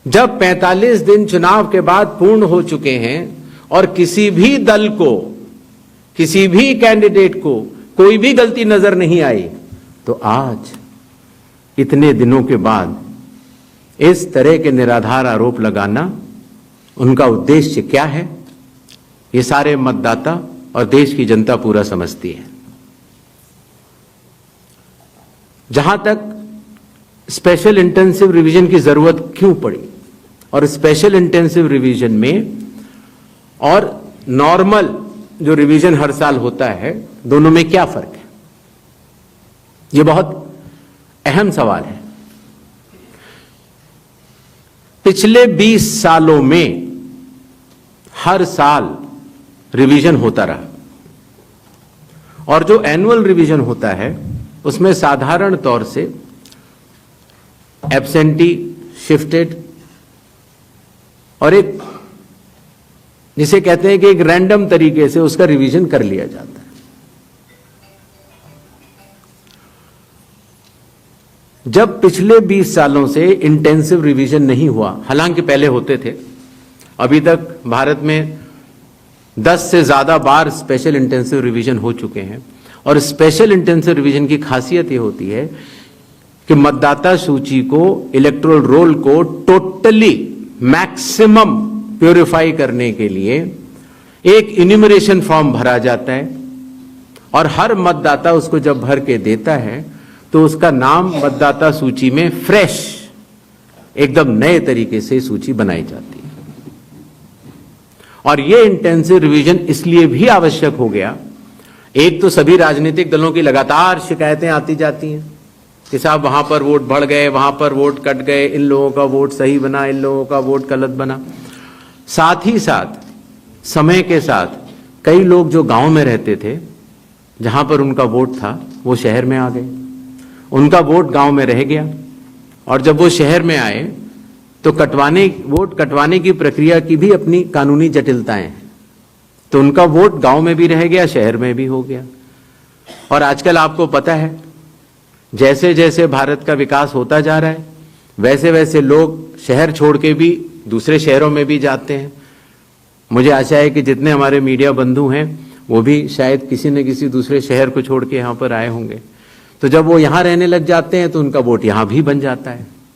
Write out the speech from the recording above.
जब 45 दिन चुनाव के बाद पूर्ण हो चुके हैं और किसी भी दल को, किसी भी कैंडिडेट को कोई भी गलती नजर नहीं आई, तो आज इतने दिनों के बाद इस तरह के निराधार आरोप लगाना, उनका उद्देश्य क्या है, ये सारे मतदाता और देश की जनता पूरा समझती है। जहां तक स्पेशल इंटेंसिव रिवीजन की जरूरत क्यों पड़ी और स्पेशल इंटेंसिव रिवीजन में और नॉर्मल जो रिवीजन हर साल होता है, दोनों में क्या फर्क है, यह बहुत अहम सवाल है। पिछले 20 सालों में हर साल रिवीजन होता रहा और जो एनुअल रिवीजन होता है उसमें साधारण तौर से एब्सेंटी, शिफ्टेड और एक जिसे कहते हैं कि एक रैंडम तरीके से उसका रिवीजन कर लिया जाता है। जब पिछले 20 सालों से इंटेंसिव रिवीजन नहीं हुआ, हालांकि पहले होते थे, अभी तक भारत में 10 से ज्यादा बार स्पेशल इंटेंसिव रिवीजन हो चुके हैं। और स्पेशल इंटेंसिव रिवीजन की खासियत यह होती है कि मतदाता सूची को, इलेक्टोरल रोल को टोटली मैक्सिमम प्यूरिफाई करने के लिए एक इन्यूमरेशन फॉर्म भरा जाता है और हर मतदाता उसको जब भर के देता है तो उसका नाम मतदाता सूची में फ्रेश, एकदम नए तरीके से सूची बनाई जाती है। और यह इंटेंसिव रिवीजन इसलिए भी आवश्यक हो गया, एक तो सभी राजनीतिक दलों की लगातार शिकायतें आती जाती हैं कि साहब वहां पर वोट बढ़ गए, वहां पर वोट कट गए, इन लोगों का वोट सही बना, इन लोगों का वोट गलत बना। साथ ही साथ समय के साथ कई लोग जो गांव में रहते थे, जहां पर उनका वोट था, वो शहर में आ गए, उनका वोट गांव में रह गया और जब वो शहर में आए तो वोट कटवाने की प्रक्रिया की भी अपनी कानूनी जटिलताएं हैं, तो उनका वोट गांव में भी रह गया, शहर में भी हो गया। और आजकल आपको पता है, जैसे जैसे भारत का विकास होता जा रहा है, वैसे वैसे लोग शहर छोड़ के भी दूसरे शहरों में भी जाते हैं। मुझे आशा है कि जितने हमारे मीडिया बंधु हैं वो भी शायद किसी न किसी दूसरे शहर को छोड़ के यहां पर आए होंगे। तो जब वो यहां रहने लग जाते हैं तो उनका वोट यहां भी बन जाता है।